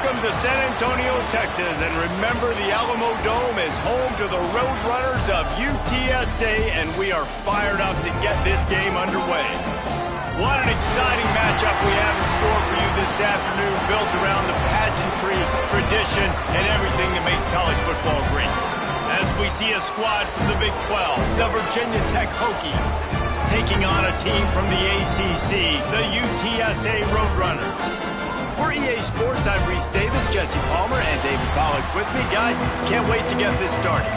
Welcome to San Antonio, Texas, and remember the Alamo Dome is home to the Roadrunners of UTSA, and we are fired up to get this game underway. What an exciting matchup we have in store for you this afternoon, built around the pageantry, tradition, and everything that makes college football great. As we see a squad from the Big 12, the Virginia Tech Hokies, taking on a team from the ACC, the UTSA Roadrunners. For EA Sports, I'm Reese Davis, Jesse Palmer, and David Pollack with me. Guys, can't wait to get this started.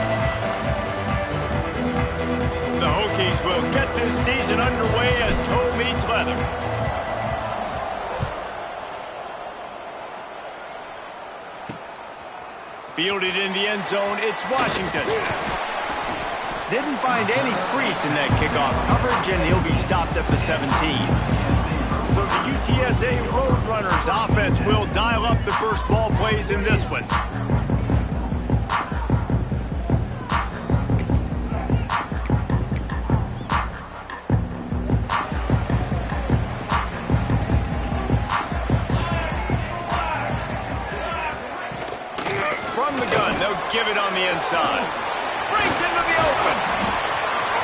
The Hokies will get this season underway as toe meets leather. Fielded in the end zone, it's Washington. Didn't find any crease in that kickoff coverage, and he'll be stopped at the 17. So the UTSA Roadrunners offense will dial up the first ball plays in this one. From the gun, they'll give it on the inside. Brings into the open.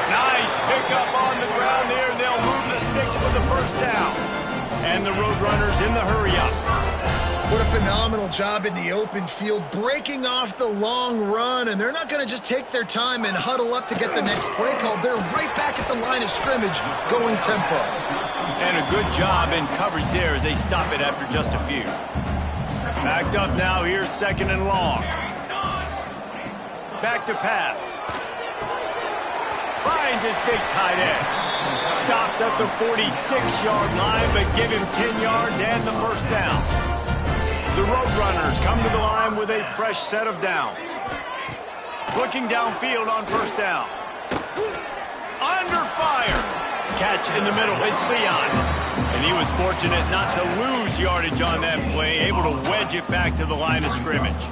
Nice pickup on the ground there. They'll move the sticks for the first down. And the Roadrunners in the hurry-up. What a phenomenal job in the open field, breaking off the long run, and they're not going to just take their time and huddle up to get the next play called. They're right back at the line of scrimmage, going tempo. And a good job in coverage there as they stop it after just a few. Backed up now, here's second and long. Back to pass. Finds his big tight end. Stopped at the 46-yard line, but give him 10 yards and the first down. The Roadrunners come to the line with a fresh set of downs. Looking downfield on first down. Under fire. Catch in the middle, it's Leon. And he was fortunate not to lose yardage on that play, able to wedge it back to the line of scrimmage.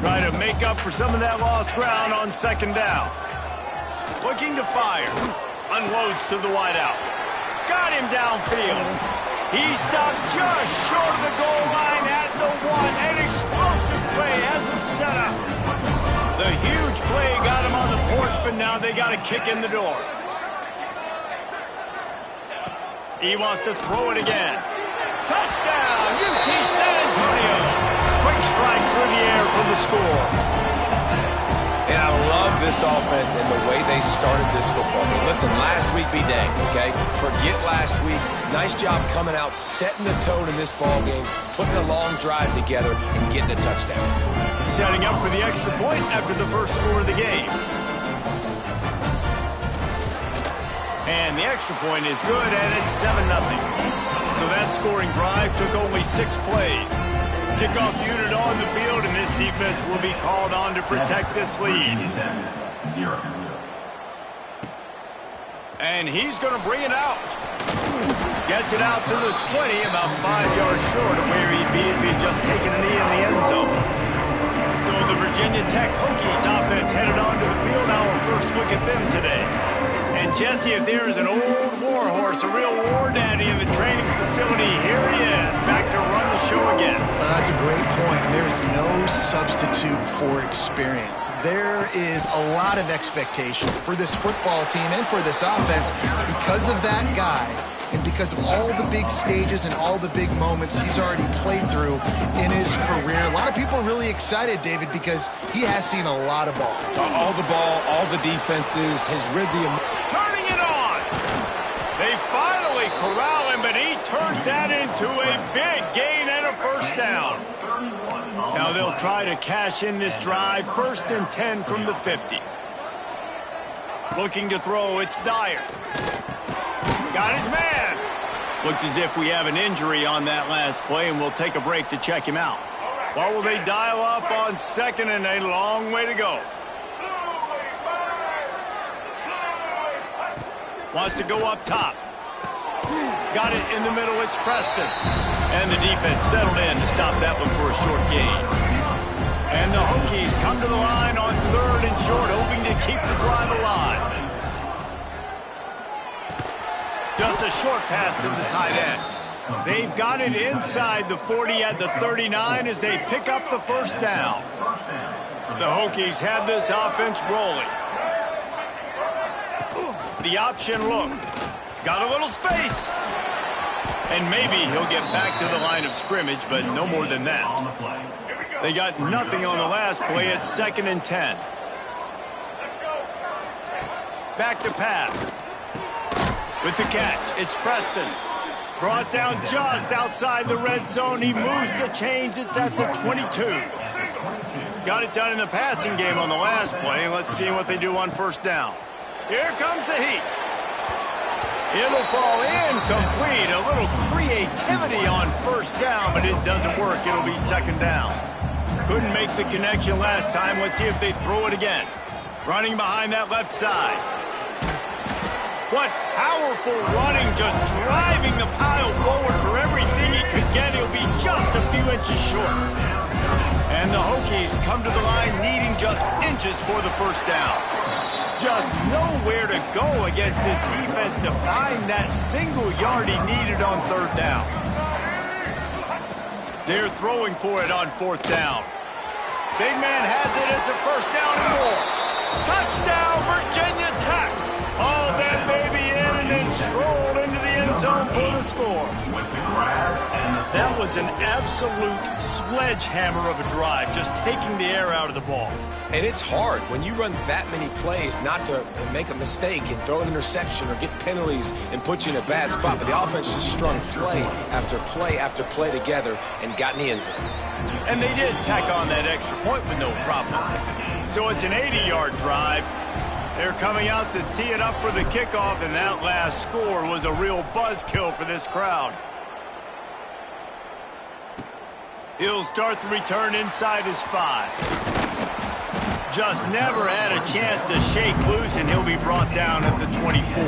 Try to make up for some of that lost ground on second down. Looking to fire. Unloads to the wideout. Got him downfield. He stopped just short of the goal line at the 1. An explosive play has him set up. The huge play got him on the porch, but now they got a kick in the door. He wants to throw it again. Touchdown, UT San Antonio. Quick strike through the air for the score. And I love this offense and the way they started this football game. Listen, last week be dang, okay? Forget last week. Nice job coming out, setting the tone in this ball game, putting a long drive together, and getting a touchdown. Setting up for the extra point after the first score of the game. And the extra point is good, and it's 7-0. So that scoring drive took only 6 plays. Kickoff unit on the field, and this defense will be called on to protect this lead. And he's going to bring it out. Gets it out to the 20, about 5 yards short of where he'd be if he'd just taken a knee in the end zone. So the Virginia Tech Hokies offense headed onto the field. Our first look at them today. And Jesse, if there is an old war horse, a real war daddy in the training facility, here he is, back to run the show again. That's a great point. There is no substitute for experience. There is a lot of expectation for this football team and for this offense because of that guy and because of all the big stages and all the big moments he's already played through in his career. A lot of people are really excited, David, because he has seen a lot of ball. All the ball, all the defenses, has rid the... Turning it on! They finally corral him, but he turns that into a big gain and a first down. Now they'll try to cash in this drive. 1st and 10 from the 50. Looking to throw, it's Dyer. Got his man. Looks as if we have an injury on that last play, and we'll take a break to check him out. What will they dial up on second, and a long way to go? Wants to go up top. Got it in the middle, it's Preston. And the defense settled in to stop that one for a short gain. And the Hokies come to the line on 3rd and short, hoping to keep the drive alive. Just a short pass to the tight end. They've got it inside the 40 at the 39 as they pick up the first down. The Hokies have this offense rolling. The option look. Got a little space. And maybe he'll get back to the line of scrimmage, but no more than that. They got nothing on the last play. It's 2nd and 10. Back to pass. With the catch, it's Preston. Brought down just outside the red zone. He moves the chains. It's at the 22. Got it done in the passing game on the last play. Let's see what they do on first down. Here comes the heat. It'll fall incomplete. A little creativity on first down, but it doesn't work. It'll be 2nd down. Couldn't make the connection last time. Let's see if they throw it again. Running behind that left side. What powerful running, just driving the pile forward for everything he could get. He'll be just a few inches short. And the Hokies come to the line needing just inches for the first down. Just nowhere to go against this defense to find that single yard he needed on 3rd down. They're throwing for it on 4th down. Big man has it. It's a 1st down and more. Touchdown, Virginia Tech. Hauled that baby in and then strolled into the end zone for the score. That was an absolute sledgehammer of a drive, just taking the air out of the ball. And it's hard when you run that many plays not to make a mistake and throw an interception or get penalties and put you in a bad spot. But the offense just strung play after play after play together and got in the end zone. And they did tack on that extra point with no problem. So it's an 80-yard drive. They're coming out to tee it up for the kickoff, and that last score was a real buzzkill for this crowd. He'll start the return inside his 5. Just never had a chance to shake loose, and he'll be brought down at the 24.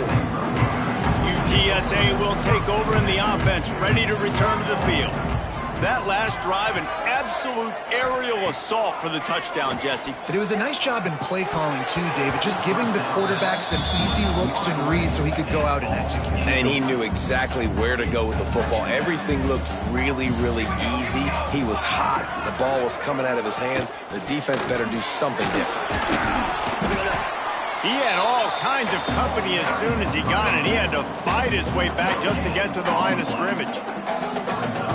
UTSA will take over in the offense, ready to return to the field. That last drive, an absolute aerial assault for the touchdown, Jesse. But it was a nice job in play calling, too, David, just giving the quarterback some easy looks and reads so he could go out and execute. And he knew exactly where to go with the football. Everything looked really, really easy. He was hot. The ball was coming out of his hands. The defense better do something different. He had all kinds of company as soon as he got it. He had to fight his way back just to get to the line of scrimmage.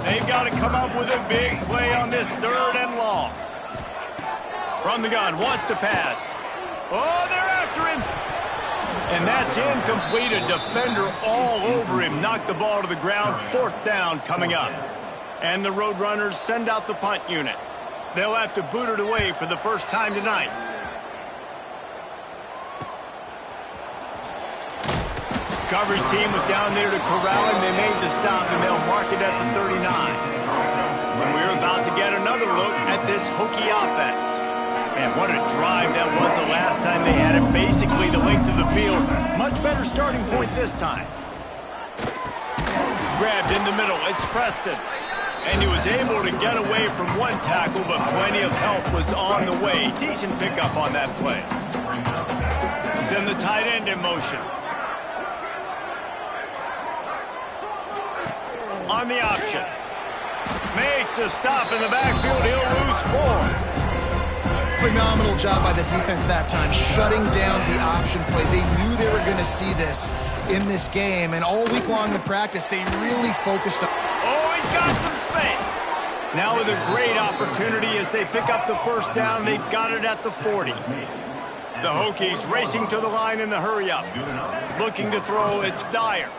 They've got to come up with a big play on this 3rd and long. From the gun, wants to pass. Oh, they're after him. And that's incomplete. A defender all over him. Knocked the ball to the ground. 4th down coming up. And the Roadrunners send out the punt unit. They'll have to boot it away for the first time tonight. Coverage team was down there to corral him. They made the stop, and they'll mark it at the 39. And we're about to get another look at this Hokie offense. Man, what a drive that was the last time they had it. Basically the length of the field. Much better starting point this time. Grabbed in the middle. It's Preston. And he was able to get away from one tackle, but plenty of help was on the way. Decent pickup on that play. Send the tight end in motion. On the option. Makes a stop in the backfield. He'll lose 4. Phenomenal job by the defense that time, shutting down the option play. They knew they were going to see this in this game, and all week long in practice, they really focused on... Oh, he's got some space. Now with a great opportunity as they pick up the first down. They've got it at the 40. The Hokies racing to the line in the hurry-up. Looking to throw, it's Dyer.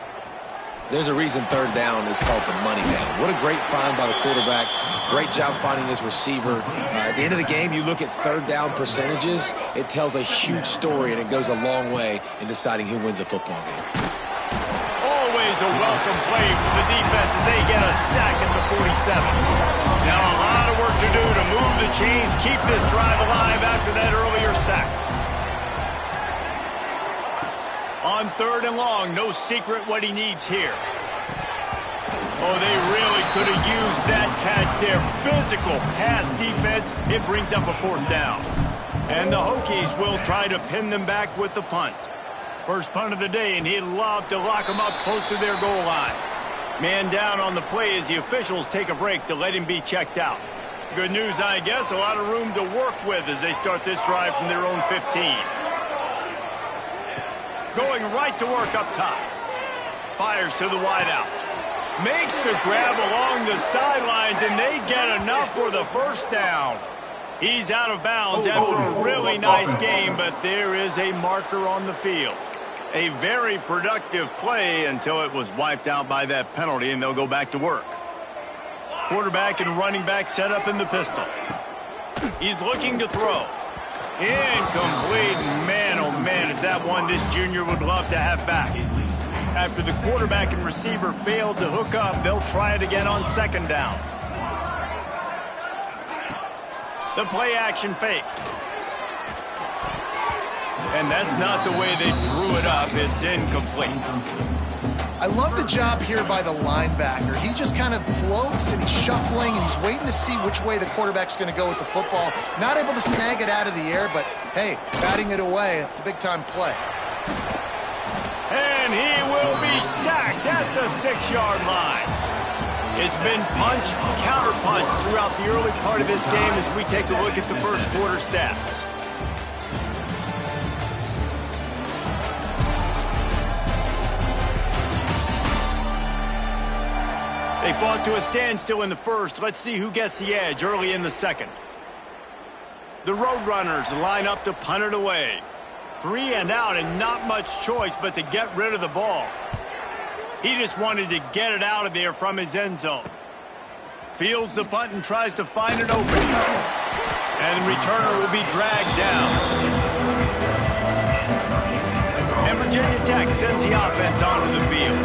There's a reason 3rd down is called the money down. What a great find by the quarterback. Great job finding his receiver. At the end of the game, you look at 3rd down percentages. It tells a huge story, and it goes a long way in deciding who wins a football game. Always a welcome play for the defense as they get a sack at the 47. Now a lot of work to do to move the chains, keep this drive alive after that earlier sack. On 3rd and long, no secret what he needs here. Oh, they really could have used that catch there. Physical pass defense. It brings up a 4th down. And the Hokies will try to pin them back with the punt. First punt of the day, and he'd love to lock them up close to their goal line. Man down on the play as the officials take a break to let him be checked out. Good news, I guess, a lot of room to work with as they start this drive from their own 15. Going right to work up top. Fires to the wideout. Makes the grab along the sidelines, and they get enough for the first down. He's out of bounds after a really nice game, but there is a marker on the field. A very productive play until it was wiped out by that penalty, and they'll go back to work. Quarterback and running back set up in the pistol. He's looking to throw. Incomplete. Man, oh man, is that one this junior would love to have back. After the quarterback and receiver failed to hook up, they'll try it again on second down. The play action fake. And that's not the way they drew it up. It's incomplete. I love the job here by the linebacker. He just kind of floats and he's shuffling and he's waiting to see which way the quarterback's going to go with the football. Not able to snag it out of the air, but hey, batting it away, it's a big-time play. And he will be sacked at the 6-yard line. It's been punch, counter-punch throughout the early part of this game as we take a look at the first quarter stats. They fought to a standstill in the first. Let's see who gets the edge early in the second. The Roadrunners line up to punt it away. 3 and out and not much choice but to get rid of the ball. He just wanted to get it out of there from his end zone. Fields the punt and tries to find an opening. And the returner will be dragged down. And Virginia Tech sends the offense onto the field.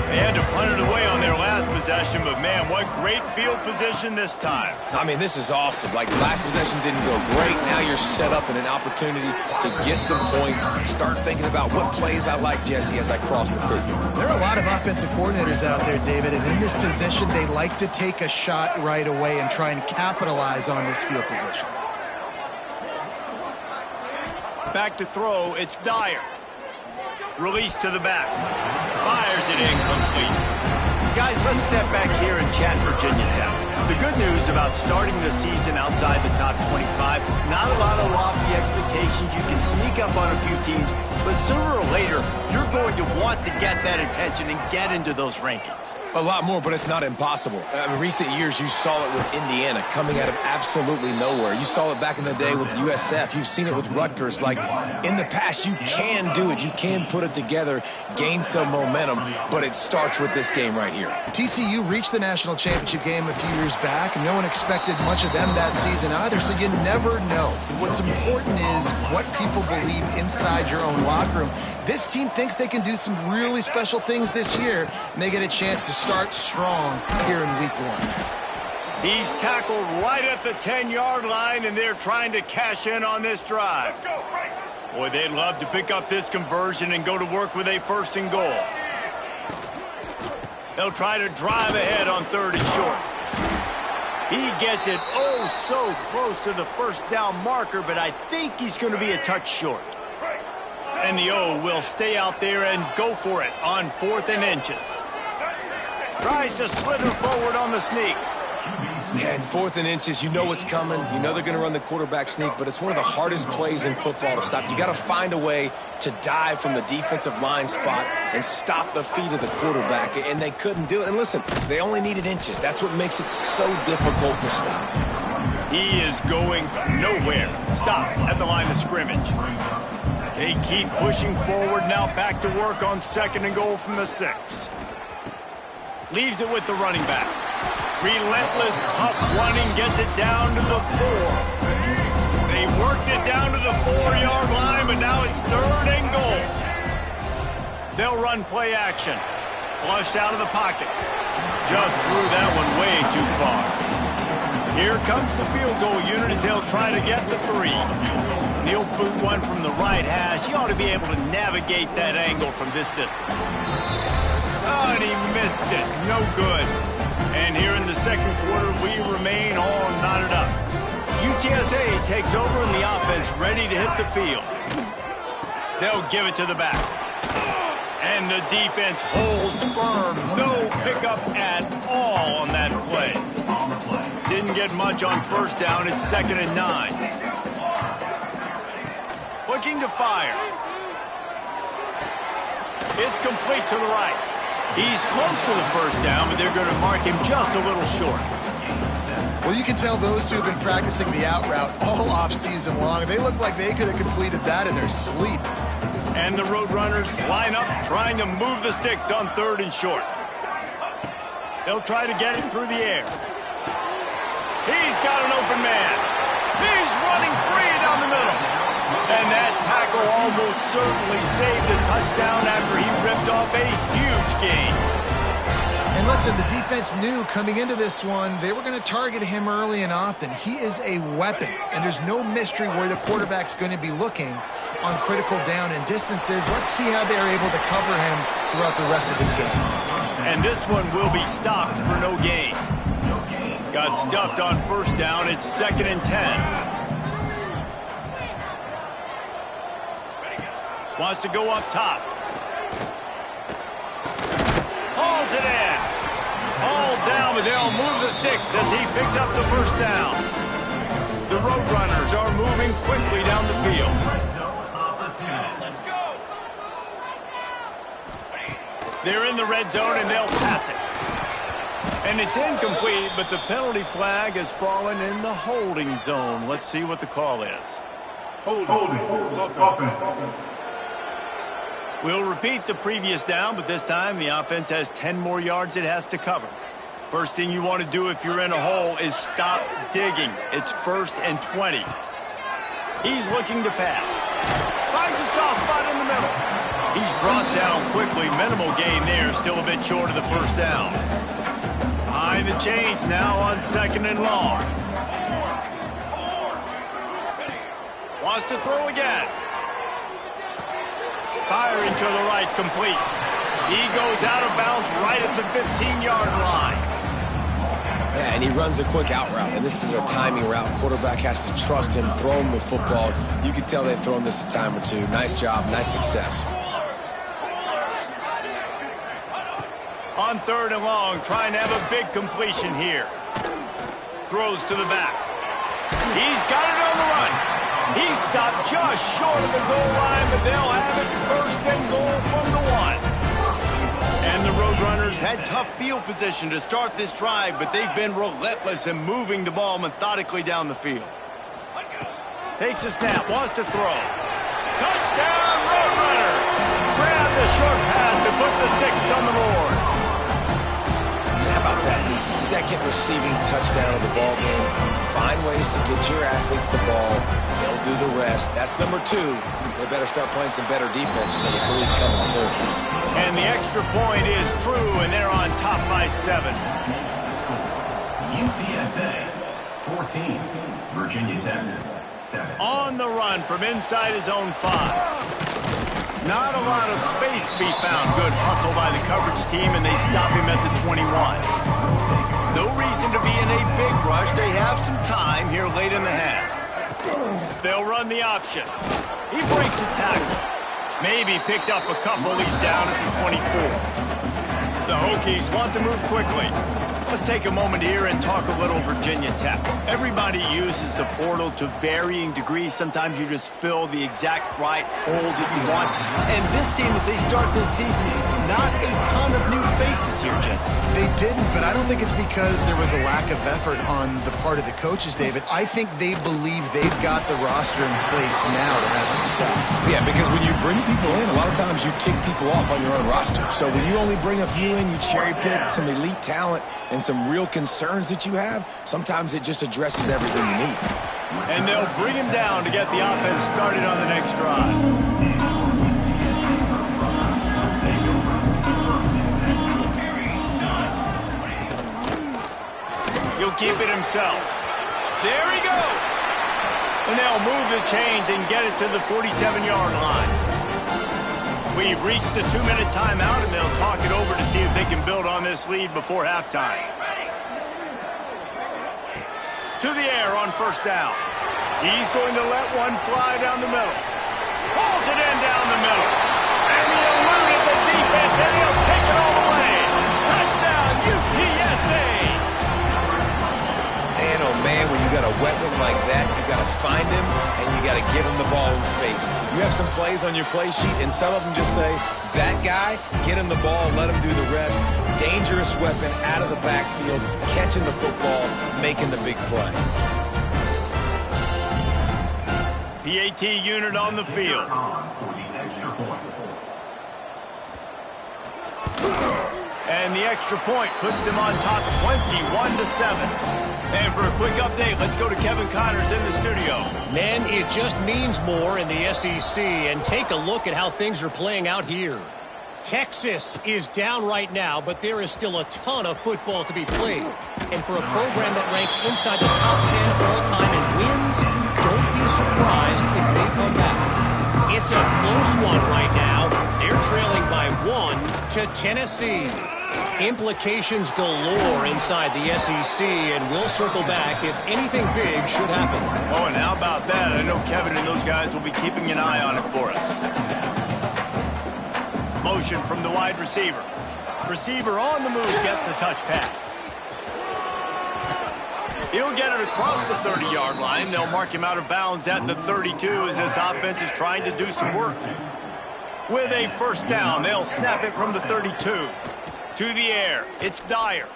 They had to punt it away on their last possession, but man, what great field position this time. I mean, this is awesome. Like, last possession didn't go great. Now you're set up in an opportunity to get some points. Start thinking about what plays I like, Jesse, as I cross the 50. There are a lot of offensive coordinators out there, David, and in this position, they like to take a shot right away and try and capitalize on this field position. Back to throw, it's Dyer. Release to the back. Fires it incomplete. Guys, let's step back here and chat Virginia Tech. The good news about starting the season outside the top 25, not a lot of lofty expectations. You can sneak up on a few teams, but sooner or later, you're going to want to get that attention and get into those rankings. A lot more, but it's not impossible. In recent years, you saw it with Indiana coming out of absolutely nowhere. You saw it back in the day with USF. You've seen it with Rutgers. Like, in the past, you can do it. You can put it together, gain some momentum, but it starts with this game right here. TCU reached the national championship game a few years back, and no one expected much of them that season either, so you never know. What's important is what people believe inside your own locker room. This team thinks they can do some really special things this year, and they get a chance to start strong here in week 1. He's tackled right at the 10-yard line, and they're trying to cash in on this drive. Boy, they'd love to pick up this conversion and go to work with a 1st and goal. They'll try to drive ahead on 3rd and short. He gets it oh so close to the first down marker, but I think he's going to be a touch short. And the O will stay out there and go for it on 4th and inches. Tries to slither forward on the sneak. Man, 4th and inches, you know what's coming. You know they're going to run the quarterback sneak, but it's one of the hardest plays in football to stop. You got to find a way to dive from the defensive line spot and stop the feet of the quarterback, and they couldn't do it. And listen, they only needed inches. That's what makes it so difficult to stop. He is going nowhere. Stop at the line of scrimmage. They keep pushing forward, now back to work on 2nd and goal from the 6. Leaves it with the running back. Relentless, tough running, gets it down to the 4. They worked it down to the 4-yard line, but now it's 3rd and goal. They'll run play action. Flushed out of the pocket. Just threw that one way too far. Here comes the field goal unit as they'll try to get the 3. He'll boot one from the right hash. He ought to be able to navigate that angle from this distance. Oh, and he missed it. No good. And here in the second quarter, we remain all knotted up. UTSA takes over in the offense, ready to hit the field. They'll give it to the back. And the defense holds firm. No pickup at all on that play. Didn't get much on first down. It's 2nd and 9. Looking to fire. It's complete to the right. He's close to the first down, but they're going to mark him just a little short. Well, you can tell those two have been practicing the out route all off-season long. They look like they could have completed that in their sleep. And the Roadrunners line up, trying to move the sticks on 3rd and short. They'll try to get it through the air. He's got an open man. He's running free down the middle. And that tackle almost certainly saved a touchdown after he ripped off a huge gain. And listen, the defense knew coming into this one, they were going to target him early and often. He is a weapon, and there's no mystery where the quarterback's going to be looking on critical down and distances. Let's see how they're able to cover him throughout the rest of this game. And this one will be stopped for no gain. Got stuffed on first down. It's 2nd and 10. Wants to go up top. Hauls it in. All down, but they'll move the sticks as he picks up the first down. The Roadrunners are moving quickly down the field. They're in the red zone, and they'll pass it. And it's incomplete, but the penalty flag has fallen in the holding zone. Let's see what the call is. Holding. Offense. We'll repeat the previous down, but this time the offense has 10 more yards it has to cover. First thing you want to do if you're in a hole is stop digging. It's 1st and 20. He's looking to pass. Finds a soft spot in the middle. He's brought down quickly. Minimal gain there. Still a bit short of the first down. Behind the chains now on 2nd and long. Wants to throw again. Firing to the right, complete. He goes out of bounds right at the 15-yard line. Yeah, and he runs a quick out route, and this is a timing route. Quarterback has to trust him, throw him the football. You can tell they've thrown this a time or two. Nice job, nice success. On 3rd and long, trying to have a big completion here. Throws to the back. He's got it on the run. He stopped just short of the goal line, but they'll have it 1st and goal from the 1. And the Roadrunners had tough field position to start this drive, but they've been relentless in moving the ball methodically down the field. Takes a snap, wants to throw. Touchdown, Roadrunner! Grab the short pass to put the 6 on the board. How about that? His 2nd receiving touchdown of the ball game. Find ways to get your athletes the ball. They'll do the rest. That's number 2. They better start playing some better defense. Number 3's coming soon. And the extra point is true, and they're on top by 7. UTSA 14, Virginia Tech 7. On the run from inside his own 5. Not a lot of space to be found. Good hustle by the coverage team, and they stop him at the 21. No reason to be in a big rush. They have some time here late in the half. They'll run the option. He breaks a tackle. Maybe picked up a couple. He's down at the 24. The Hokies want to move quickly. Let's take a moment here and talk a little Virginia Tech. Everybody uses the portal to varying degrees. Sometimes you just fill the exact right hole that you want. And this team, as they start this season, not a ton of new faces here, Jesse. They didn't, but I don't think it's because there was a lack of effort on the part of the coaches, David. I think they believe they've got the roster in place now to have success. Yeah, because when you bring people in, a lot of times you tick people off on your own roster. So when you only bring a few in, you cherry pick some elite talent and some real concerns that you have, sometimes it just addresses everything you need. And they'll bring him down to get the offense started on the next drive. He'll keep it himself. There he goes. And they'll move the chains and get it to the 47-yard line. We've reached the 2-minute timeout, and they'll talk it over to see if they can build on this lead before halftime. To the air on first down. He's going to let one fly down the middle. Pulls it in down the middle. And he eluded the defense. defense, and he'll take it all the way. Touchdown, UTSA. Man, oh man, when you got a weapon like that, you got to find him, and you got to give him the ball in space. You have some plays on your play sheet, and some of them just say, that guy, get him the ball, let him do the rest. Dangerous weapon out of the backfield, catching the football, making the big play. PAT unit on the field. For the extra point. And the extra point puts them on top 21-7. And for a quick update, let's go to Kevin Connors in the studio. Man, it just means more in the SEC, and take a look at how things are playing out here. Texas is down right now, but there is still a ton of football to be played. And for a program that ranks inside the top 10 all-time in wins, don't be surprised if they come back. It's a close one right now. They're trailing by 1 to Tennessee. Implications galore inside the SEC, and we'll circle back if anything big should happen. Oh, and how about that? I know Kevin and those guys will be keeping an eye on it for us. Motion from the wide receiver. Receiver on the move gets the touch pass. He'll get it across the 30-yard line. They'll mark him out of bounds at the 32 as this offense is trying to do some work. With a first down, they'll snap it from the 32. To the air, it's Dyer.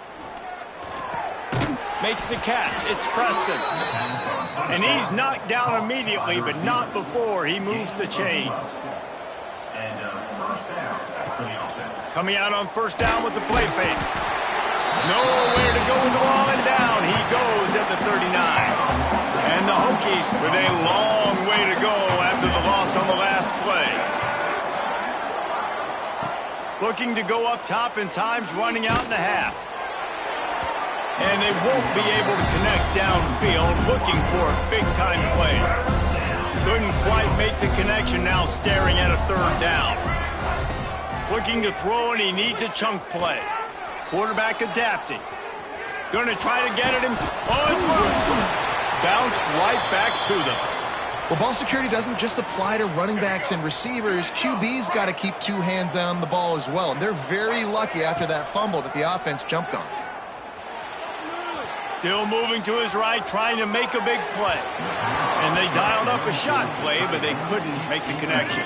Makes the catch, it's Preston. And he's knocked down immediately, but not before he moves the chains. And first down for the offense. Coming out on first down with the play fake. Nowhere to go with the ball, and down he goes at the 39. And the Hokies with a long way to go after the loss on the last play. Looking to go up top, and time's running out in the half. And they won't be able to connect downfield, looking for a big-time play. Couldn't quite make the connection, now staring at a third down. Looking to throw, and he needs a chunk play. Quarterback adapting. Going to try to get it in. Oh, it's loose. Bounced right back to them. Well, ball security doesn't just apply to running backs and receivers. QB's got to keep two hands on the ball as well. And they're very lucky after that fumble that the offense jumped on. Still moving to his right, trying to make a big play. And they dialed up a shot play, but they couldn't make the connection.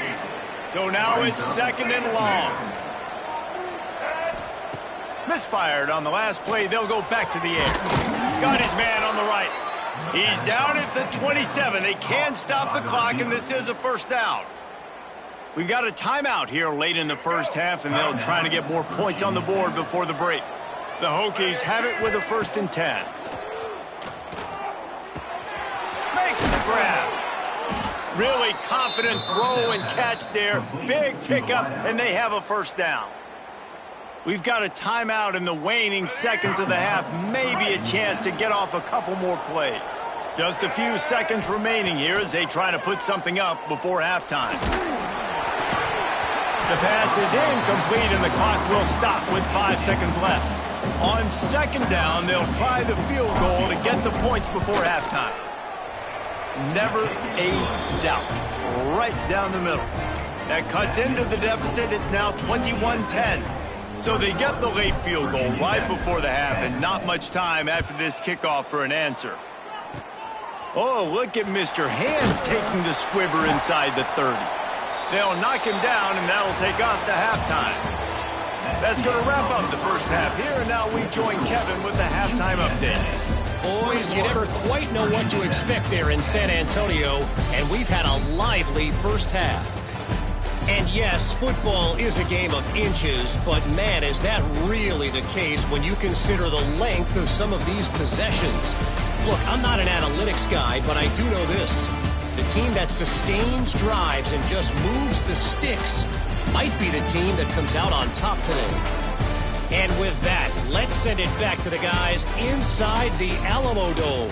So now it's second and long. Misfired on the last play. They'll go back to the air. Got his man on the right. He's down at the 27. They can stop the clock, and this is a first down. We've got a timeout here late in the first half, and they'll try to get more points on the board before the break. The Hokies have it with a 1st and 10. Makes the grab. Really confident throw and catch there. Big pickup, and they have a first down. We've got a timeout in the waning seconds of the half. Maybe a chance to get off a couple more plays. Just a few seconds remaining here as they try to put something up before halftime. The pass is incomplete, and the clock will stop with 5 seconds left. On second down, they'll try the field goal to get the points before halftime. Never a doubt. Right down the middle. That cuts into the deficit. It's now 21-10. So they get the late field goal right before the half, and not much time after this kickoff for an answer. Oh, look at Mr. Hands taking the squibber inside the 30. They'll knock him down, and that'll take us to halftime. That's going to wrap up the first half here, and now we join Kevin with the halftime update. Boys, you never quite know what to expect there in San Antonio, and we've had a lively first half. And yes, football is a game of inches, but man, is that really the case when you consider the length of some of these possessions. Look, I'm not an analytics guy, but I do know this. The team that sustains drives and just moves the sticks might be the team that comes out on top today. And with that, let's send it back to the guys inside the Alamo Dome.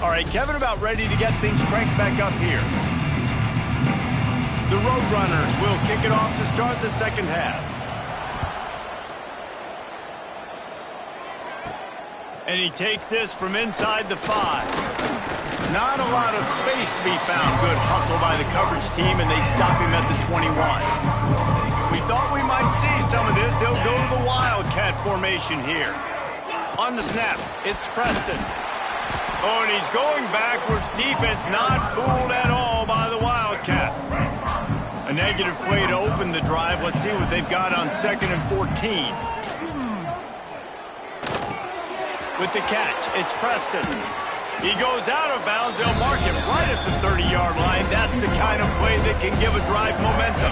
All right, Kevin, about ready to get things cranked back up here. The Roadrunners will kick it off to start the second half. And he takes this from inside the 5. Not a lot of space to be found. Good hustle by the coverage team, and they stop him at the 21. We thought we might see some of this. They'll go to the Wildcat formation here. On the snap, it's Preston. Oh, and he's going backwards. Defense not fooled at all by the Wildcats. A negative play to open the drive. Let's see what they've got on 2nd and 14. With the catch, it's Preston. He goes out of bounds. They'll mark him right at the 30-yard line. That's the kind of play that can give a drive momentum.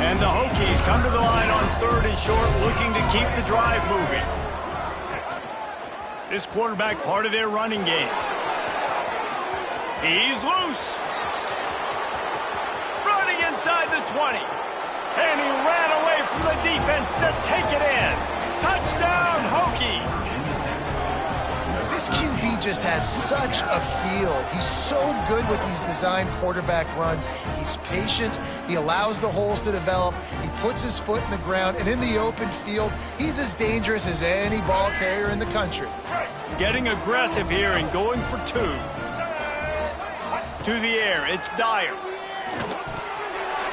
And the Hokies come to the line on 3rd and short, looking to keep the drive moving. This quarterback part of their running game. He's loose. Running inside the 20. And he ran away from the defense to take it in. Touchdown, Hokies. This QB just has such a feel. He's so good with these design quarterback runs. He's patient. He allows the holes to develop. He puts his foot in the ground. And in the open field, he's as dangerous as any ball carrier in the country. Getting aggressive here and going for 2. To the air, it's Dyer.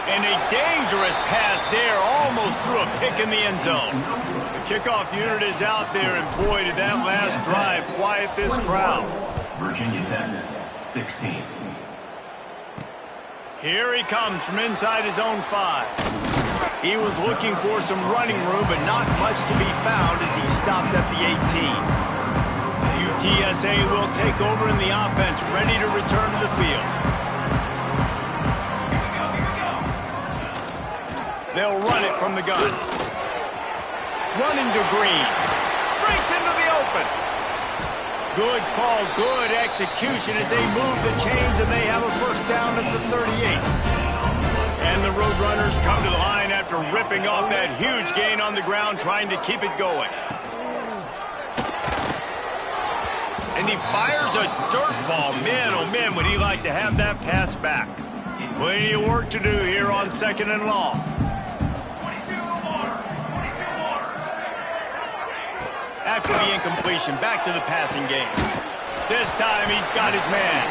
And a dangerous pass there, almost threw a pick in the end zone. The kickoff unit is out there, and boy, did that last drive quiet this crowd. Virginia 10, 16. Here he comes from inside his own 5. He was looking for some running room, but not much to be found as he stopped at the 18. UTSA will take over in the offense, ready to return to the field. They'll run it from the gun. Running to Green. Breaks into the open. Good call, good execution as they move the chains, and they have a first down at the 38. And the Roadrunners come to the line after ripping off that huge gain on the ground, trying to keep it going. And he fires a dirt ball. Man, oh man, would he like to have that pass back. Plenty of work to do here on 2nd and long. After the incompletion, back to the passing game. This time he's got his man.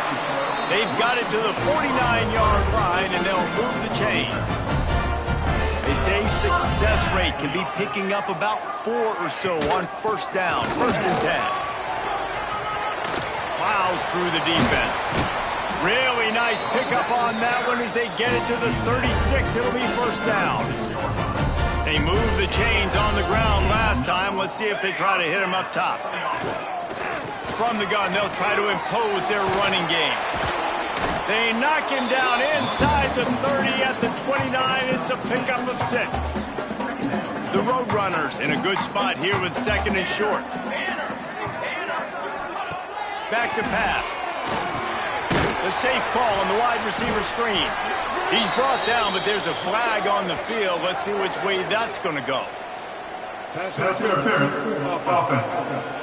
They've got it to the 49-yard line, and they'll move the chains. They say success rate can be picking up about 4 or so on first down, 1st and 10. Plows through the defense. Really nice pickup on that one as they get it to the 36. It'll be first down. They moved the chains on the ground last time. Let's see if they try to hit him up top. From the gun, they'll try to impose their running game. They knock him down inside the 30 at the 29. It's a pickup of 6. The Roadrunners in a good spot here with 2nd and short. Back to pass. The safe call on the wide receiver screen. He's brought down, but there's a flag on the field. Let's see which way that's going to go. Pass interference. Offense.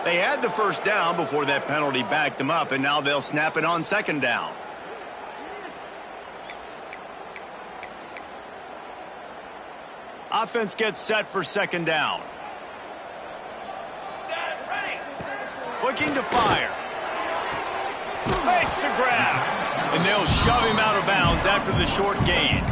They had the first down before that penalty backed them up, and now they'll snap it on 2nd down. Offense gets set for 2nd down. Looking to fire. Makes the grab. And they'll shove him out of bounds after the short gain.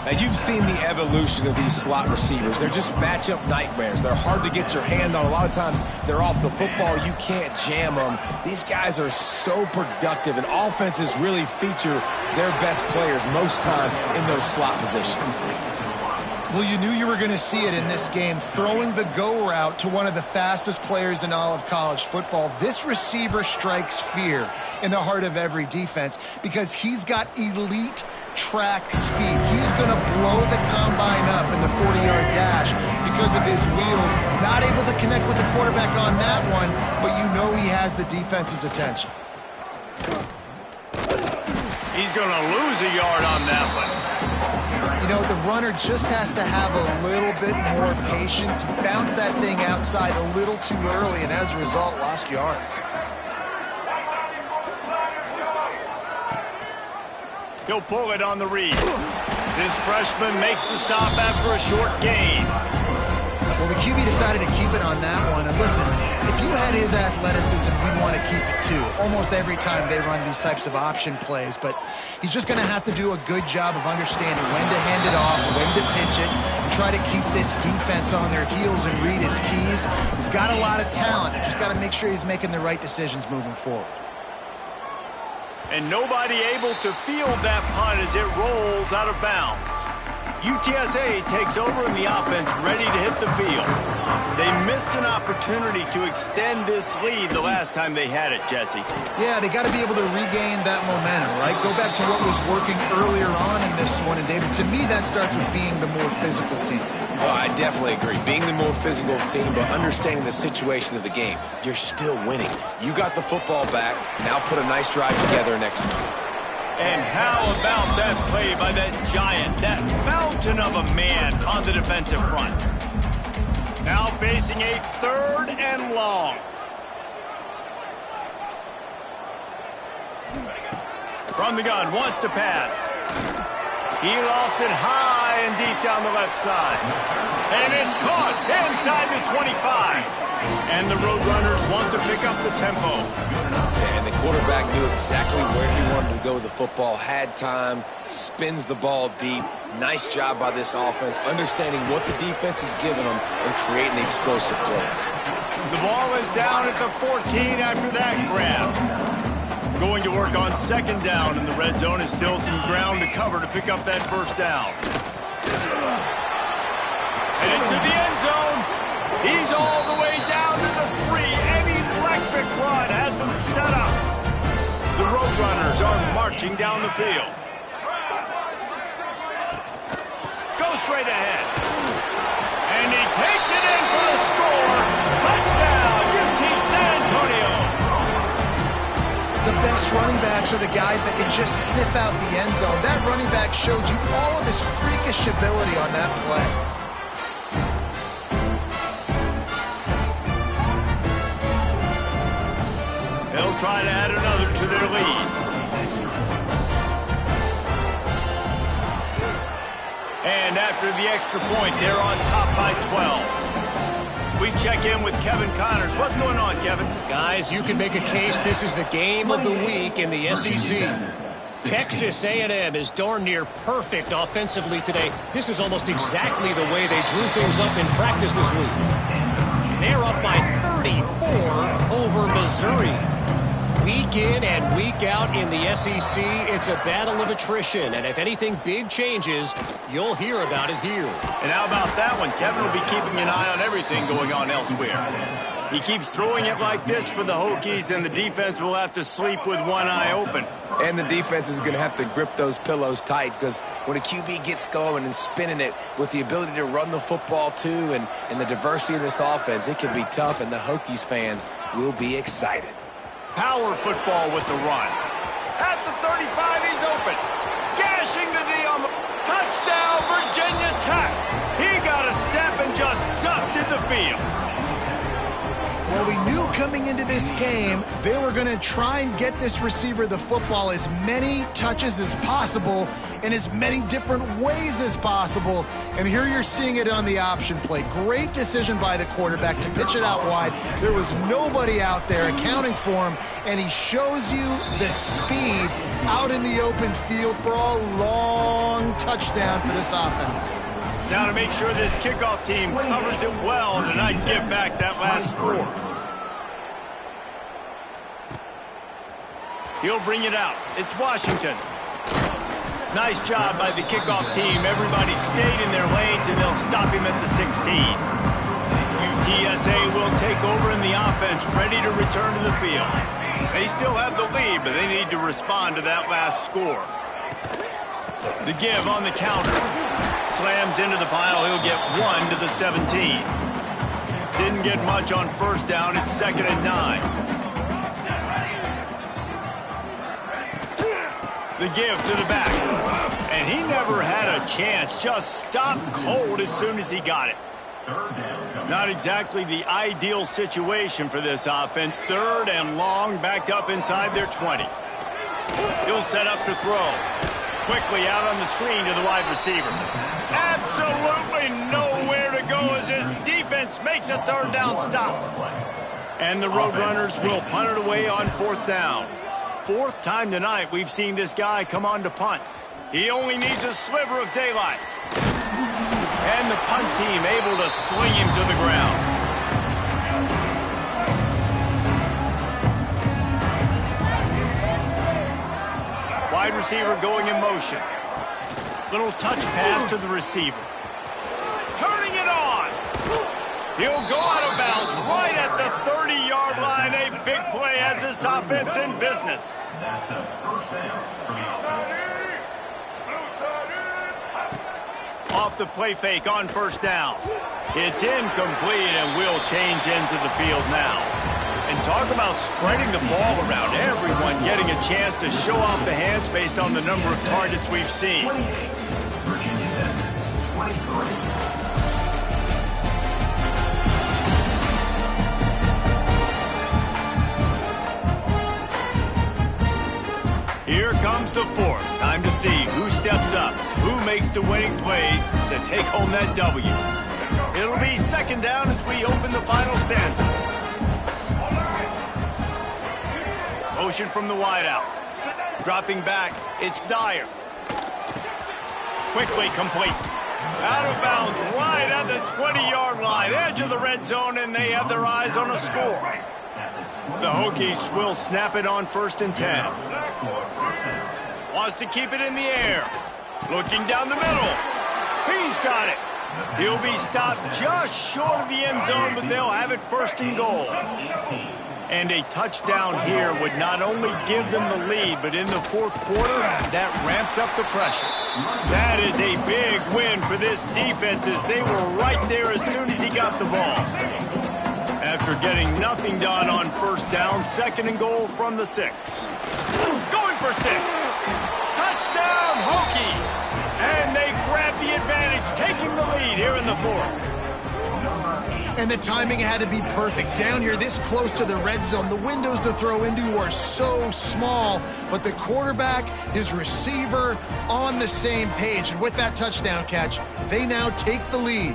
Now, you've seen the evolution of these slot receivers. They're just matchup nightmares. They're hard to get your hand on. A lot of times, they're off the football. You can't jam them. These guys are so productive, and offenses really feature their best players most time in those slot positions. Well, you knew you were going to see it in this game, throwing the go route to one of the fastest players in all of college football. This receiver strikes fear in the heart of every defense because he's got elite track speed. He's going to blow the combine up in the 40-yard dash because of his wheels. Not able to connect with the quarterback on that one, but you know he has the defense's attention. He's going to lose a yard on that one. You know, the runner just has to have a little bit more patience. He bounced that thing outside a little too early, and as a result, lost yards. He'll pull it on the read. This freshman makes the stop after a short gain. Well, the QB decided to keep it on that one. And listen, if you had his athleticism, we'd want to keep it too. Almost every time they run these types of option plays. But he's just going to have to do a good job of understanding when to hand it off, when to pitch it, and try to keep this defense on their heels and read his keys. He's got a lot of talent. Just got to make sure he's making the right decisions moving forward. And nobody able to field that punt as it rolls out of bounds. UTSA takes over and the offense ready to hit the field. They missed an opportunity to extend this lead the last time they had it, Jesse. Yeah, they got to be able to regain that momentum, right? Go back to what was working earlier on in this one. And, David, to me, that starts with being the more physical team. Oh, I definitely agree. Being the more physical team, but understanding the situation of the game. You're still winning. You got the football back. Now put a nice drive together and execute. And how about that play by that giant, that mountain of a man on the defensive front. Now facing a 3rd and long. From the gun, wants to pass. He lofts it high and deep down the left side. And it's caught inside the 25. And the Roadrunners want to pick up the tempo. And the quarterback knew exactly where he wanted to go with the football, had time, spins the ball deep. Nice job by this offense, understanding what the defense is giving them and creating the explosive play. The ball is down at the 14 after that grab. Going to work on 2nd down, and the red zone is still some ground to cover to pick up that 1st down. And into the end zone. He's all the way down to the 3. An electric run has him set up. The Roadrunners are marching down the field. Go straight ahead. And he takes it in for the score. Touchdown, UT San Antonio. The best running backs are the guys that can just snip out the end zone. That running back showed you all of his freakish ability on that play. They'll try to add another to their lead. And after the extra point, they're on top by 12. We check in with Kevin Connors. What's going on, Kevin? Guys, you can make a case this is the game of the week in the SEC. Texas A&M is darn near perfect offensively today. This is almost exactly the way they drew things up in practice this week. They're up by 34 over Missouri. Week in and week out in the SEC, it's a battle of attrition. And if anything big changes, you'll hear about it here. And how about that one? Kevin will be keeping an eye on everything going on elsewhere. He keeps throwing it like this for the Hokies, and the defense will have to sleep with one eye open. And the defense is going to have to grip those pillows tight, because when a QB gets going and spinning it with the ability to run the football too and the diversity of this offense, it can be tough, and the Hokies fans will be excited. Power football with the run. At the 35, he's open. Gashing the D on the touchdown, Virginia Tech. He got a step and just dusted the field. Well, we knew coming into this game they were going to try and get this receiver the football as many touches as possible in as many different ways as possible. And here you're seeing it on the option play. Great decision by the quarterback to pitch it out wide. There was nobody out there accounting for him, and he shows you the speed out in the open field for a long touchdown for this offense. Now to make sure this kickoff team covers it well and not give back that last score. He'll bring it out. It's Washington. Nice job by the kickoff team. Everybody stayed in their lanes, and they'll stop him at the 16. UTSA will take over in the offense, ready to return to the field. They still have the lead, but they need to respond to that last score. The give on the counter. Slams into the pile. He'll get 1 to the 17. Didn't get much on 1st down. It's 2nd and 9. The give to the back. And he never had a chance. Just stopped cold as soon as he got it. Not exactly the ideal situation for this offense. 3rd and long, backed up inside their 20. He'll set up to throw. Quickly out on the screen to the wide receiver. Absolutely nowhere to go as this defense defense makes a third down stop. And the Roadrunners will punt it away on fourth down. Fourth time tonight we've seen this guy come on to punt. He only needs a sliver of daylight. And the punt team able to sling him to the ground. Wide receiver going in motion. Little touch pass to the receiver. Turning it on. He'll go out of bounds right at the 30-yard line. A big play as this offense in business. That's a first down for the offense. Off the play fake on first down. It's incomplete and will change ends of the field now. And talk about spreading the ball around. Everyone getting a chance to show off the hands based on the number of targets we've seen. 28, Virginia Tech, 23. Here comes the fourth. Time to see who steps up, who makes the winning plays to take home that W. It'll be second down as we open the final stanza. Motion from the wideout. Dropping back, it's Dyer. Quickly complete. Out of bounds right at the 20-yard line, edge of the red zone, and they have their eyes on a score. The Hokies will snap it on 1st and 10. Wants to keep it in the air. Looking down the middle. He's got it. He'll be stopped just short of the end zone, but they'll have it 1st and goal. And a touchdown here would not only give them the lead, but in the fourth quarter, that ramps up the pressure. That is a big win for this defense as they were right there as soon as he got the ball. After getting nothing done on first down, 2nd and goal from the 6. Going for 6. Touchdown, Hokies! And they grab the advantage, taking the lead here in the fourth. And the timing had to be perfect. Down here, this close to the red zone, the windows to throw into are so small, but the quarterback, his receiver, on the same page. And with that touchdown catch, they now take the lead.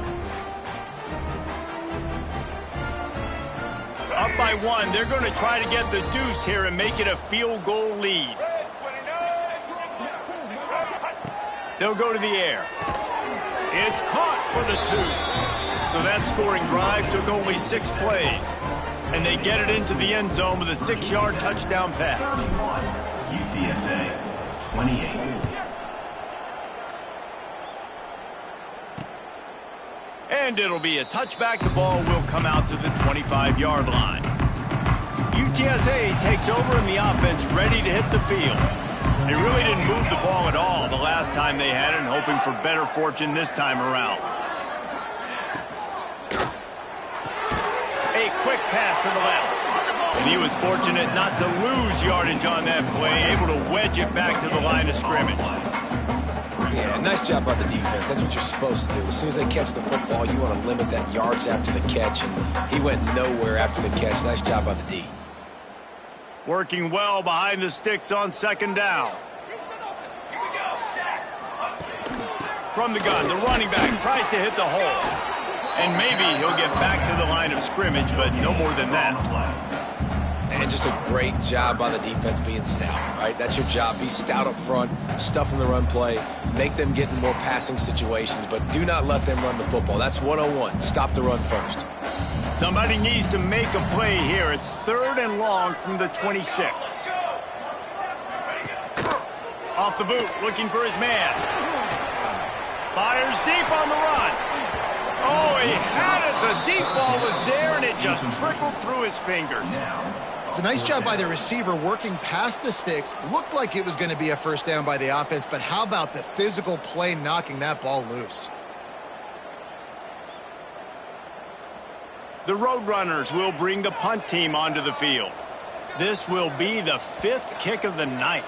Up by 1, they're going to try to get the deuce here and make it a field goal lead. They'll go to the air. It's caught for the 2. So that scoring drive took only 6 plays. And they get it into the end zone with a 6-yard touchdown pass. 31, UTSA, 28. And it'll be a touchback. The ball will come out to the 25-yard line. UTSA takes over and the offense ready to hit the field. They really didn't move the ball at all the last time they had it, and hoping for better fortune this time around. A quick pass to the left. And he was fortunate not to lose yardage on that play, able to wedge it back to the line of scrimmage. Yeah, nice job by the defense. That's what you're supposed to do. As soon as they catch the football, you want to limit that yards after the catch, and he went nowhere after the catch. Nice job by the D. Working well behind the sticks on 2nd down. From the gun, the running back tries to hit the hole. And maybe he'll get back to the line of scrimmage, but no more than that. And just a great job by the defense being stout, right? That's your job. Be stout up front, stuff in the run play, make them get in more passing situations, but do not let them run the football. That's 101. Stop the run first. Somebody needs to make a play here. It's 3rd and long from the 26. Off the boot, looking for his man. Fires deep on the run. Oh, he had it. The deep ball was there, and it just trickled through his fingers. It's a nice job by the receiver working past the sticks. Looked like it was going to be a first down by the offense, but how about the physical play knocking that ball loose? The Roadrunners will bring the punt team onto the field. This will be the 5th kick of the night.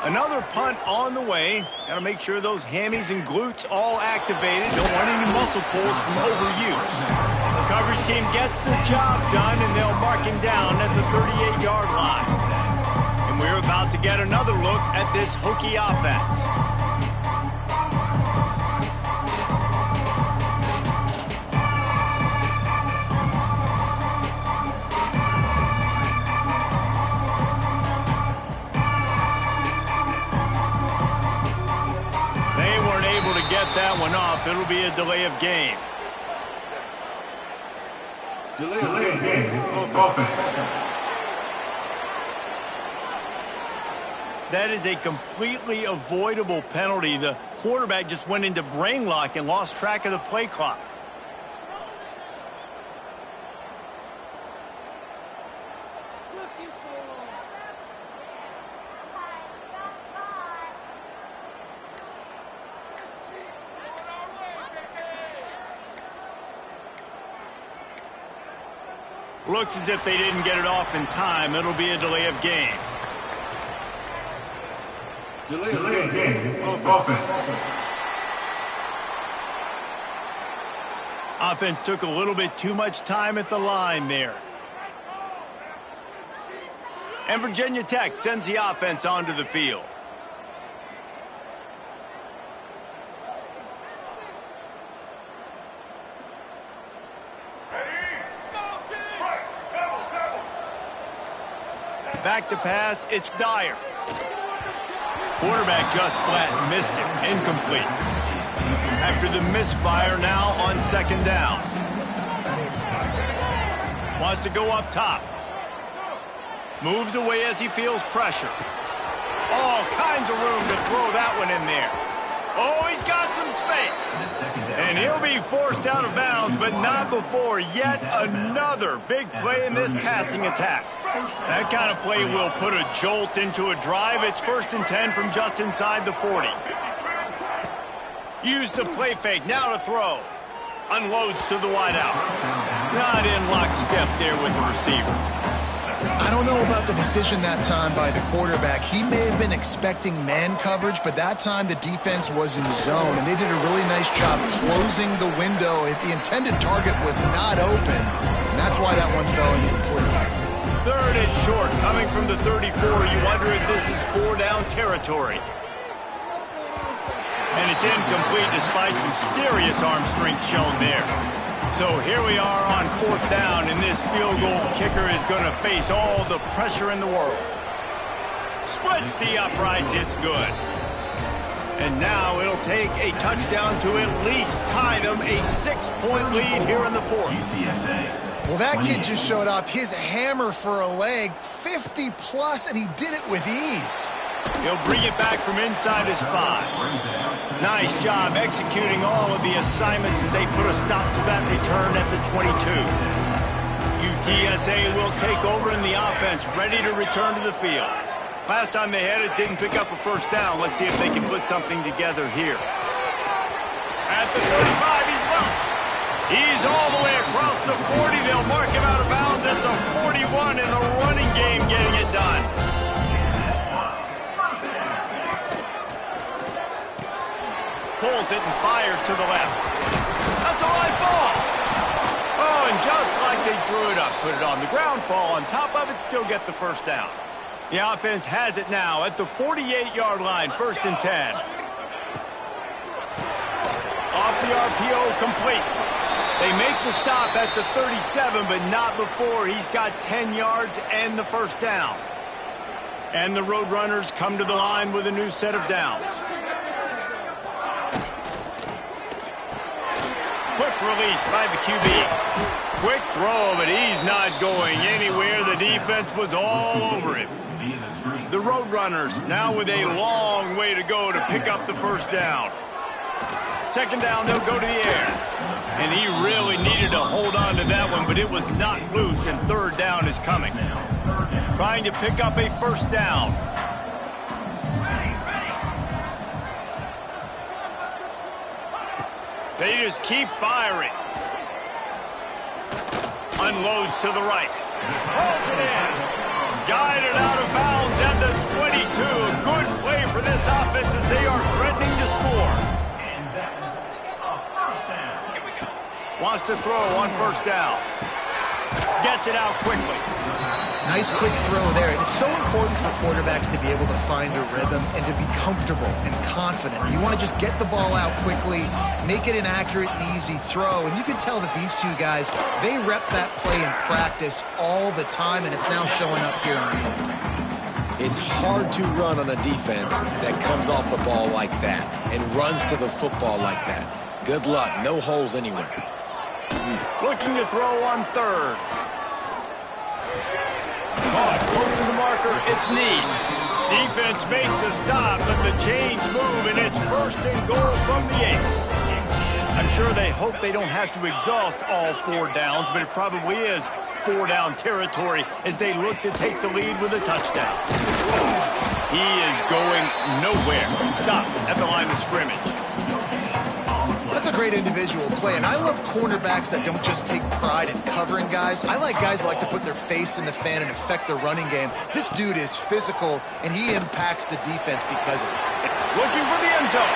Another punt on the way. Got to make sure those hammies and glutes all activated. Don't want any muscle pulls from overuse. The coverage team gets the job done, and they'll mark him down at the 38-yard line. And we're about to get another look at this Hokie offense. get that one off. It'll be a delay of game. Delay of game. Offense. That is a completely avoidable penalty. The quarterback just went into brain lock and lost track of the play clock. Looks as if they didn't get it off in time. It'll be a delay of game. Delay of game. Offense. Offense took a little bit too much time at the line there. And Virginia Tech sends the offense onto the field. Back to pass, it's Dyer. Quarterback just flat missed it, incomplete. After the misfire, now on second down. Wants to go up top. Moves away as he feels pressure. All kinds of room to throw that one in there. Oh, he's got some space. And he'll be forced out of bounds, but not before yet another big play in this passing attack. That kind of play will put a jolt into a drive. It's 1st and 10 from just inside the 40. Use the play fake, now to throw. Unloads to the wideout. Not in lockstep there with the receiver. I don't know about the decision that time by the quarterback. He may have been expecting man coverage, but that time the defense was in zone, and they did a really nice job closing the window. The intended target was not open, and that's why that one fell incomplete. 3rd and short, coming from the 34. You wonder if this is 4-down territory. And it's incomplete despite some serious arm strength shown there. So here we are on 4th down, and this field goal kicker is going to face all the pressure in the world. Splits the uprights, it's good. And now it'll take a touchdown to at least tie them a 6-point lead here in the 4th. UTSA. Well, that kid just showed off his hammer for a leg, 50-plus, and he did it with ease. He'll bring it back from inside his 5. Nice job executing all of the assignments as they put a stop to that return at the 22. UTSA will take over in the offense, ready to return to the field. Last time they had it, didn't pick up a 1st down. Let's see if they can put something together here. At the 35, he's loose. He's all the way across the 40. They'll mark him out of bounds at the 41 in the running game, getting it done. Pulls it and fires to the left. That's a live ball. Oh, and just like they drew it up, put it on the ground, fall on top of it, still get the 1st down. The offense has it now at the 48-yard line, 1st and 10. Off the RPO, complete. They make the stop at the 37, but not before he's got 10 yards and the 1st down. And the Roadrunners come to the line with a new set of downs. Quick release by the QB. Quick throw, but he's not going anywhere. The defense was all over him. The Roadrunners now with a long way to go to pick up the 1st down. 2nd down, they'll go to the air. And he really needed to hold on to that one, but it was not loose, and 3rd down is coming. Trying to pick up a 1st down. They just keep firing. Unloads to the right. Rolls it in. Guided out of bounds at the 22. A good play for this offense as they are threatening to score. And that's a 1st down. Here we go. Wants to throw on 1st down. Gets it out quickly. Nice quick throw there. It's so important for quarterbacks to be able to find a rhythm and to be comfortable and confident. You want to just get the ball out quickly, make it an accurate, easy throw. And you can tell that these two guys, they rep that play in practice all the time, and it's now showing up here on field. It's hard to run on a defense that comes off the ball like that and runs to the football like that. Good luck. No holes anywhere. Looking to throw on third. Caught close to the marker. It's need. Defense makes a stop, but the chains move, and it's first and goal from the 8. I'm sure they hope they don't have to exhaust all 4 downs, but it probably is 4-down territory as they look to take the lead with a touchdown. He is going nowhere. Stop at the line of scrimmage. That's a great individual play, and I love cornerbacks that don't just take pride in covering guys. I like guys that like to put their face in the fan and affect the running game. This dude is physical, and he impacts the defense because of it. Looking for the end zone.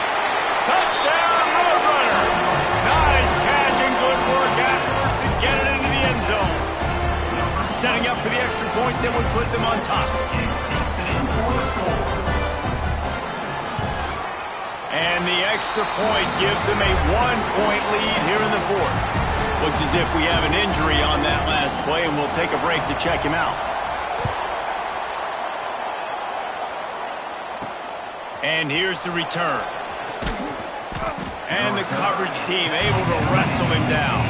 Touchdown, Roadrunner. Nice catch and good work afterwards to get it into the end zone. Setting up for the extra point that would put them on top. And the extra point gives them a 1-point lead here in the 4th. Looks as if we have an injury on that last play, and we'll take a break to check him out. And here's the return. And the coverage team able to wrestle him down.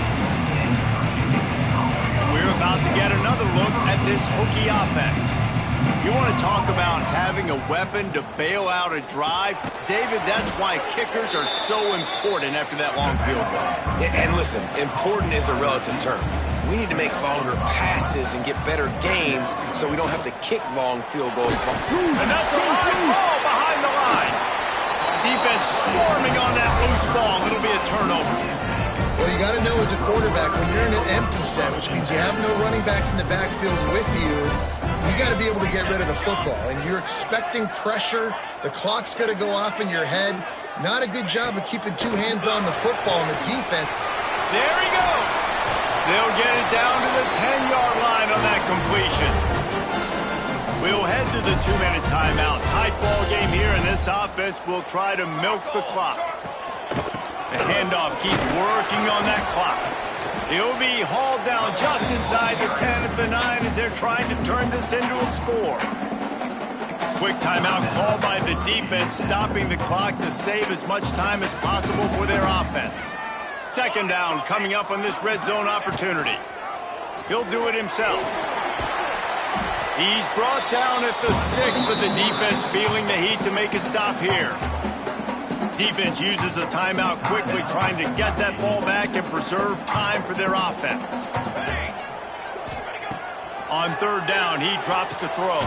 We're about to get another look at this Hokie offense. You want to talk about having a weapon to bail out a drive? David, that's why kickers are so important after that long field goal. And listen, important is a relative term. We need to make longer passes and get better gains so we don't have to kick long field goals. And that's a line ball behind the line. Defense swarming on that loose ball. It'll be a turnover. Well, you got to know as a quarterback, when you're in an empty set, which means you have no running backs in the backfield with you, you got to be able to get rid of the football. And you're expecting pressure. The clock's going to go off in your head. Not a good job of keeping 2 hands on the football in the defense. There he goes. They'll get it down to the 10-yard line on that completion. We'll head to the 2-minute timeout. Tight ball game here, and this offense will try to milk the clock. The handoff keeps working on that clock. He'll be hauled down just inside the 10 at the 9 as they're trying to turn this into a score. Quick timeout called by the defense, stopping the clock to save as much time as possible for their offense. 2nd down coming up on this red zone opportunity. He'll do it himself. He's brought down at the 6, but the defense feeling the heat to make a stop here. Defense uses a timeout quickly, trying to get that ball back and preserve time for their offense. On 3rd down, he drops to throw.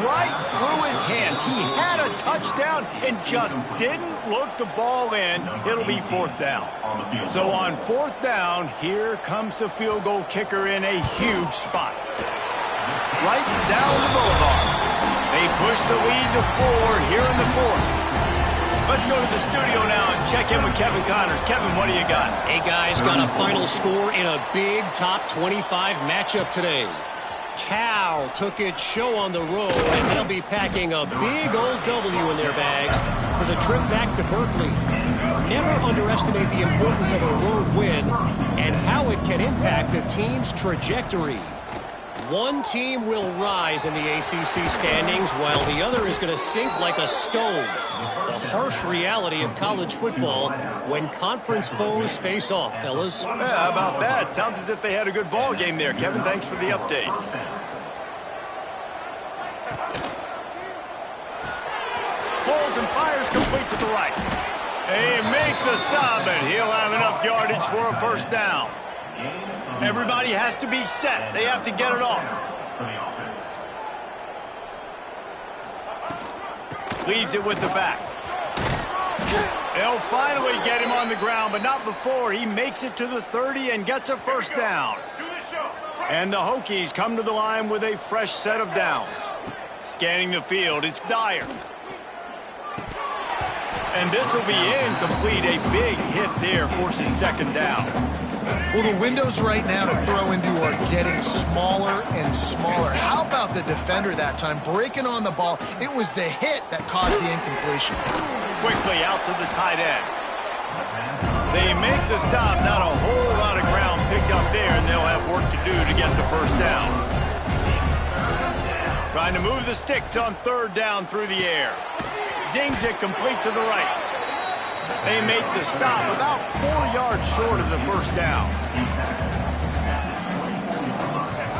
Right through his hands. He had a touchdown and just didn't look the ball in. It'll be 4th down. So on 4th down, here comes the field goal kicker in a huge spot. Right down the boulevard. They push the lead to 4 here in the 4th. Let's go to the studio now and check in with Kevin Connors. Kevin, what do you got? Hey, guys, got a final score in a big top 25 matchup today. Cal took its show on the road, and they'll be packing a big old W in their bags for the trip back to Berkeley. Never underestimate the importance of a road win and how it can impact a team's trajectory. One team will rise in the ACC standings while the other is going to sink like a stone. The harsh reality of college football when conference foes face off, fellas. Yeah, how about that? Sounds as if they had a good ball game there. Kevin, thanks for the update. Holds and fires complete to the right. They make the stop, and he'll have enough yardage for a 1st down. Everybody has to be set. They have to get it off. Leaves it with the back. They'll finally get him on the ground, but not before he makes it to the 30 and gets a 1st down. And the Hokies come to the line with a fresh set of downs. Scanning the field, it's Dyer. And this will be incomplete. A big hit there forces 2nd down. Well, the windows right now to throw into are getting smaller and smaller. How about the defender that time breaking on the ball? It was the hit that caused the incompletion. Quickly out to the tight end. They make the stop. Not a whole lot of ground picked up there, and they'll have work to do to get the 1st down. Trying to move the sticks on third down through the air. Zings it complete to the right. They make the stop about 4 yards short of the first down.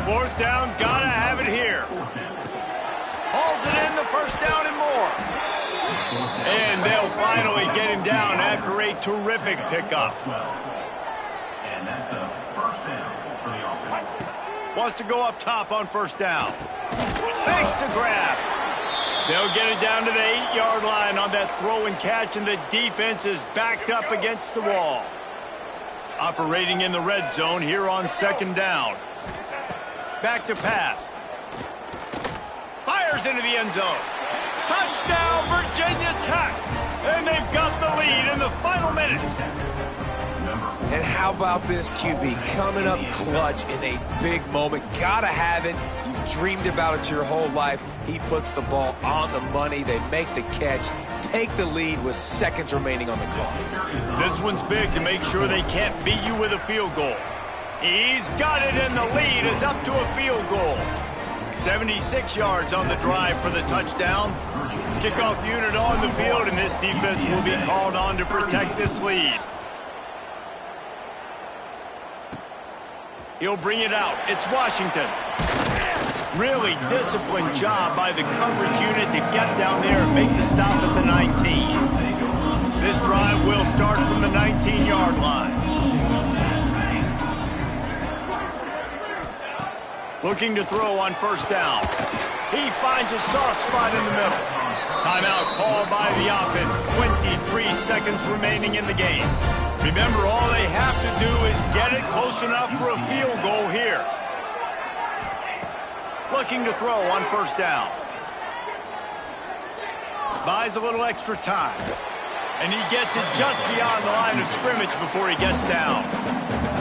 Fourth down, gotta have it here. Hauls it in, the first down and more. And they'll finally get him down after a terrific pickup. And that's a first down for the offense. Wants to go up top on first down. Makes the grab. They'll get it down to the 8-yard line on that throw and catch, and the defense is backed up against the wall. Operating in the red zone here on second down. Back to pass. Fires into the end zone. Touchdown, Virginia Tech. And they've got the lead in the final minute. And how about this QB coming up clutch in a big moment? Gotta have it. You've dreamed about it your whole life. He puts the ball on the money. They make the catch, take the lead with seconds remaining on the clock. This one's big to make sure they can't beat you with a field goal. He's got it, and the lead is up to a field goal. 76 yards on the drive for the touchdown. Kickoff unit on the field, and this defense will be called on to protect this lead. He'll bring it out. It's Washington. Really disciplined job by the coverage unit to get down there and make the stop at the 19. This drive will start from the 19-yard line. Looking to throw on first down. He finds a soft spot in the middle. Timeout called by the offense. 23 seconds remaining in the game. Remember, all they have to do is get it close enough for a field goal here. Looking to throw on first down. Buys a little extra time. And he gets it just beyond the line of scrimmage before he gets down.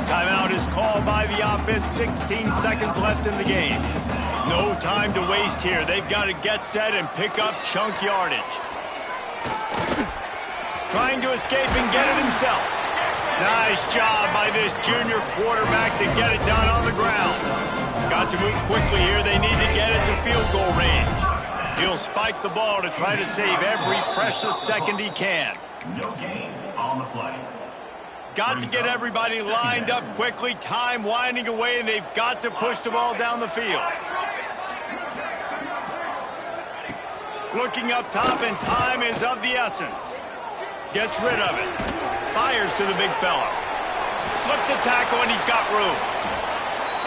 Timeout is called by the offense. 16 seconds left in the game. No time to waste here. They've got to get set and pick up chunk yardage. Trying to escape and get it himself. Nice job by this junior quarterback to get it done on the ground. Got to move quickly here. They need to get it to field goal range. He'll spike the ball to try to save every precious second he can. No gain on the play. Got to get everybody lined up quickly. Time winding away, and they've got to push the ball down the field. Looking up top, and time is of the essence. Gets rid of it. Fires to the big fella. Slips a tackle, and he's got room.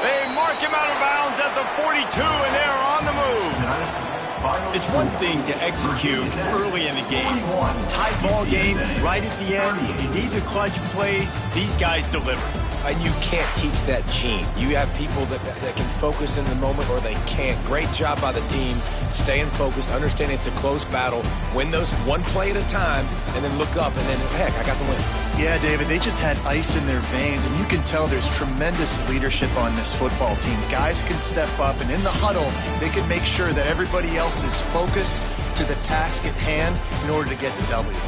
They mark him out of bounds at the 42, and they're on the move. It's one thing to execute early in the game. Tight ball game, right at the end. You need the clutch plays. These guys deliver. And you can't teach that gene. You have people that can focus in the moment, or they can't. Great job by the team, staying focused, understanding it's a close battle, win those one play at a time, and then look up, and then, heck, I got the win. Yeah, David, they just had ice in their veins, and you can tell there's tremendous leadership on this football team. Guys can step up, and in the huddle, they can make sure that everybody else is focused to the task at hand in order to get the W.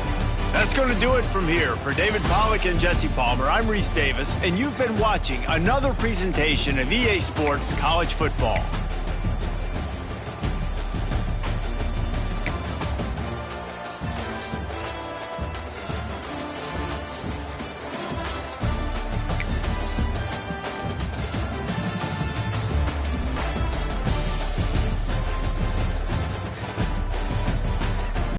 That's going to do it from here. For David Pollack and Jesse Palmer, I'm Reese Davis, and you've been watching another presentation of EA Sports College Football.